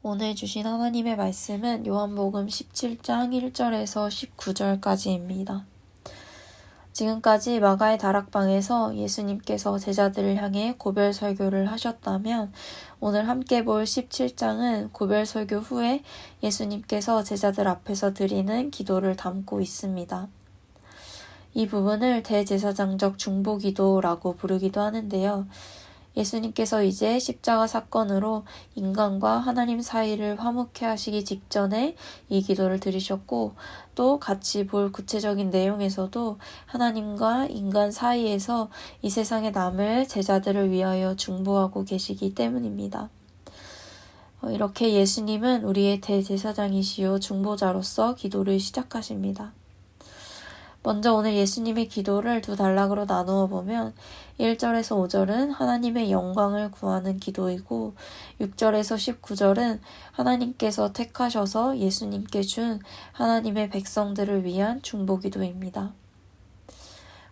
오늘 주신 하나님의 말씀은 요한복음 17장 1절에서 19절까지입니다. 지금까지 마가의 다락방에서 예수님께서 제자들을 향해 고별 설교를 하셨다면 오늘 함께 볼 17장은 고별 설교 후에 예수님께서 제자들 앞에서 드리는 기도를 담고 있습니다. 이 부분을 대제사장적 중보기도라고 부르기도 하는데요. 예수님께서 이제 십자가 사건으로 인간과 하나님 사이를 화목케 하시기 직전에 이 기도를 드리셨고, 또 같이 볼 구체적인 내용에서도 하나님과 인간 사이에서 이 세상에 남을 제자들을 위하여 중보하고 계시기 때문입니다. 이렇게 예수님은 우리의 대제사장이시요 중보자로서 기도를 시작하십니다. 먼저 오늘 예수님의 기도를 두 단락으로 나누어 보면 1절에서 5절은 하나님의 영광을 구하는 기도이고 6절에서 19절은 하나님께서 택하셔서 예수님께 준 하나님의 백성들을 위한 중보기도입니다.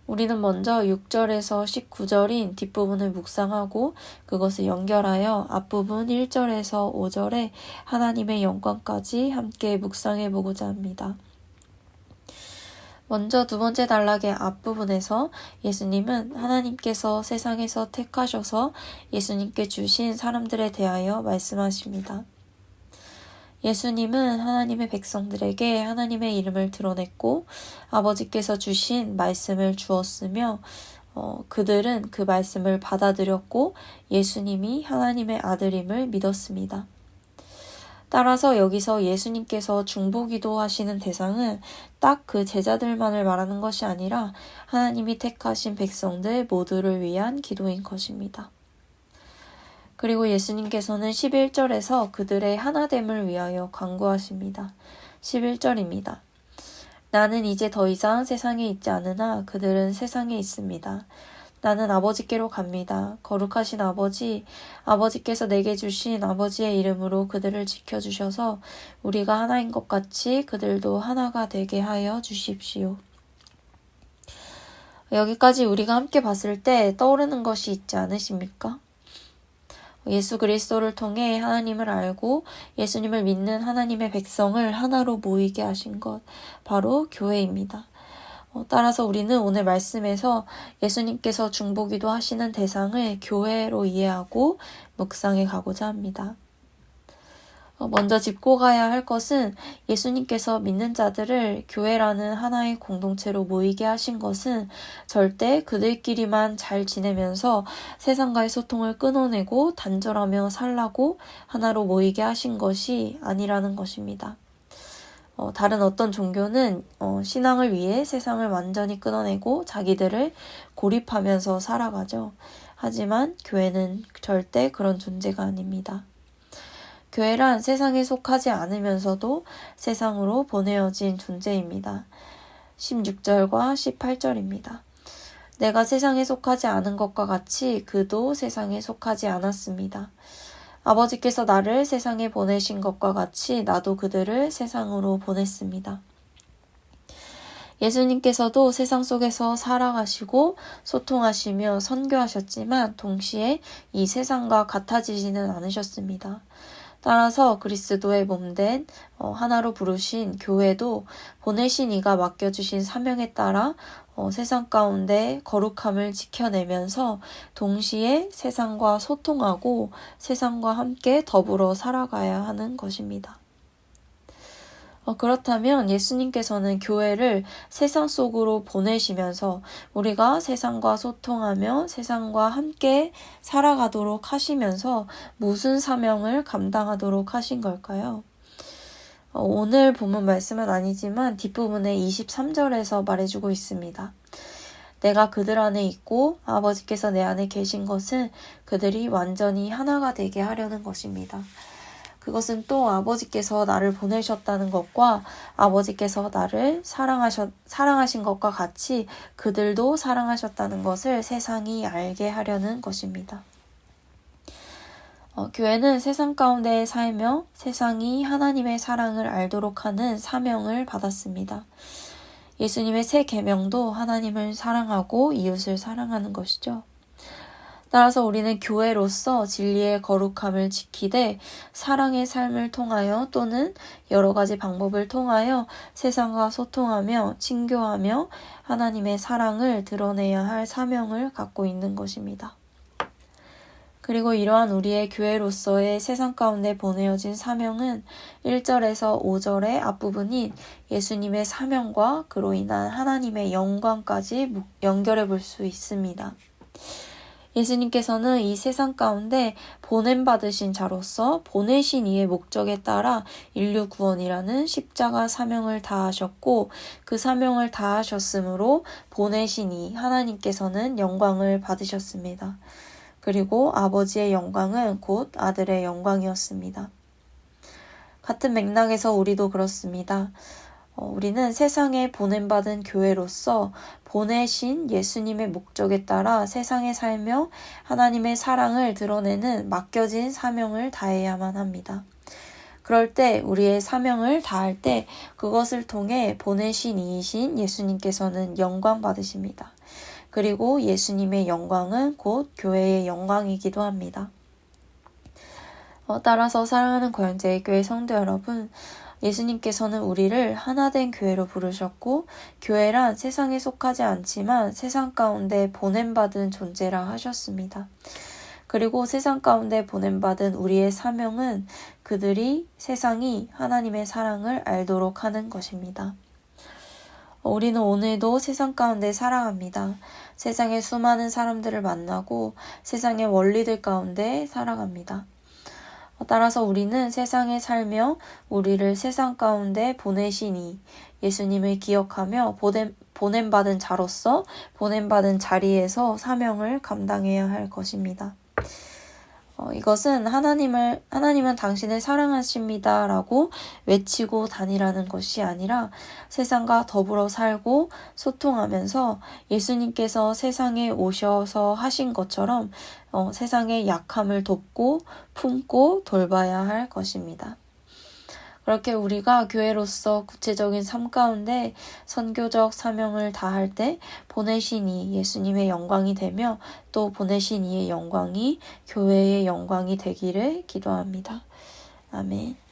우리는 먼저 6절에서 19절인 뒷부분을 묵상하고 그것을 연결하여 앞부분 1절에서 5절에 하나님의 영광까지 함께 묵상해 보고자 합니다. 먼저 두 번째 단락의 앞부분에서 예수님은 하나님께서 세상에서 택하셔서 예수님께 주신 사람들에 대하여 말씀하십니다. 예수님은 하나님의 백성들에게 하나님의 이름을 드러냈고 아버지께서 주신 말씀을 주었으며 그들은 그 말씀을 받아들였고 예수님이 하나님의 아들임을 믿었습니다. 따라서 여기서 예수님께서 중보기도 하시는 대상은 딱 그 제자들만을 말하는 것이 아니라 하나님이 택하신 백성들 모두를 위한 기도인 것입니다. 그리고 예수님께서는 11절에서 그들의 하나됨을 위하여 간구하십니다. 11절입니다. 나는 이제 더 이상 세상에 있지 않으나 그들은 세상에 있습니다. 나는 아버지께로 갑니다. 거룩하신 아버지, 아버지께서 내게 주신 아버지의 이름으로 그들을 지켜주셔서 우리가 하나인 것 같이 그들도 하나가 되게 하여 주십시오. 여기까지 우리가 함께 봤을 때 떠오르는 것이 있지 않으십니까? 예수 그리스도를 통해 하나님을 알고 예수님을 믿는 하나님의 백성을 하나로 모이게 하신 것, 바로 교회입니다. 따라서 우리는 오늘 말씀에서 예수님께서 중보기도 하시는 대상을 교회로 이해하고 묵상해 가고자 합니다. 먼저 짚고 가야 할 것은 예수님께서 믿는 자들을 교회라는 하나의 공동체로 모이게 하신 것은 절대 그들끼리만 잘 지내면서 세상과의 소통을 끊어내고 단절하며 살라고 하나로 모이게 하신 것이 아니라는 것입니다. 다른 어떤 종교는 신앙을 위해 세상을 완전히 끊어내고 자기들을 고립하면서 살아가죠. 하지만 교회는 절대 그런 존재가 아닙니다. 교회란 세상에 속하지 않으면서도 세상으로 보내어진 존재입니다. 16절과 18절입니다. 내가 세상에 속하지 않은 것과 같이 그도 세상에 속하지 않았습니다. 아버지께서 나를 세상에 보내신 것과 같이 나도 그들을 세상으로 보냈습니다. 예수님께서도 세상 속에서 살아가시고 소통하시며 선교하셨지만 동시에 이 세상과 같아지지는 않으셨습니다. 따라서 그리스도의 몸된 하나로 부르신 교회도 보내신 이가 맡겨주신 사명에 따라 세상 가운데 거룩함을 지켜내면서 동시에 세상과 소통하고 세상과 함께 더불어 살아가야 하는 것입니다. 그렇다면 예수님께서는 교회를 세상 속으로 보내시면서 우리가 세상과 소통하며 세상과 함께 살아가도록 하시면서 무슨 사명을 감당하도록 하신 걸까요? 오늘 본문 말씀은 아니지만 뒷부분에 23절에서 말해주고 있습니다. 내가 그들 안에 있고 아버지께서 내 안에 계신 것은 그들이 완전히 하나가 되게 하려는 것입니다. 그것은 또 아버지께서 나를 보내셨다는 것과 아버지께서 나를 사랑하신 것과 같이 그들도 사랑하셨다는 것을 세상이 알게 하려는 것입니다. 교회는 세상 가운데 살며 세상이 하나님의 사랑을 알도록 하는 사명을 받았습니다. 예수님의 새 계명도 하나님을 사랑하고 이웃을 사랑하는 것이죠. 따라서 우리는 교회로서 진리의 거룩함을 지키되 사랑의 삶을 통하여 또는 여러 가지 방법을 통하여 세상과 소통하며 친교하며 하나님의 사랑을 드러내야 할 사명을 갖고 있는 것입니다. 그리고 이러한 우리의 교회로서의 세상 가운데 보내어진 사명은 1절에서 5절의 앞부분인 예수님의 사명과 그로 인한 하나님의 영광까지 연결해 볼 수 있습니다. 예수님께서는 이 세상 가운데 보냄받으신 자로서 보내신 이의 목적에 따라 인류 구원이라는 십자가 사명을 다하셨고 그 사명을 다하셨으므로 보내신 이 하나님께서는 영광을 받으셨습니다. 그리고 아버지의 영광은 곧 아들의 영광이었습니다. 같은 맥락에서 우리도 그렇습니다. 우리는 세상에 보냄받은 교회로서 보내신 예수님의 목적에 따라 세상에 살며 하나님의 사랑을 드러내는 맡겨진 사명을 다해야만 합니다. 그럴 때 우리의 사명을 다할 때 그것을 통해 보내신 이이신 예수님께서는 영광 받으십니다. 그리고 예수님의 영광은 곧 교회의 영광이기도 합니다. 따라서 사랑하는 고향제일교회 성도 여러분, 예수님께서는 우리를 하나된 교회로 부르셨고 교회란 세상에 속하지 않지만 세상 가운데 보냄받은 존재라 하셨습니다. 그리고 세상 가운데 보냄받은 우리의 사명은 그들이 세상이 하나님의 사랑을 알도록 하는 것입니다. 우리는 오늘도 세상 가운데 살아갑니다. 세상의 수많은 사람들을 만나고 세상의 원리들 가운데 살아갑니다. 따라서 우리는 세상에 살며 우리를 세상 가운데 보내시니 예수님을 기억하며 보냄받은 자로서 보냄받은 자리에서 사명을 감당해야 할 것입니다. 이것은 하나님은 당신을 사랑하십니다 라고 외치고 다니라는 것이 아니라 세상과 더불어 살고 소통하면서 예수님께서 세상에 오셔서 하신 것처럼 세상의 약함을 돕고 품고 돌봐야 할 것입니다. 그렇게 우리가 교회로서 구체적인 삶 가운데 선교적 사명을 다할 때 보내신 이 예수님의 영광이 되며 또 보내신 이의 영광이 교회의 영광이 되기를 기도합니다. 아멘.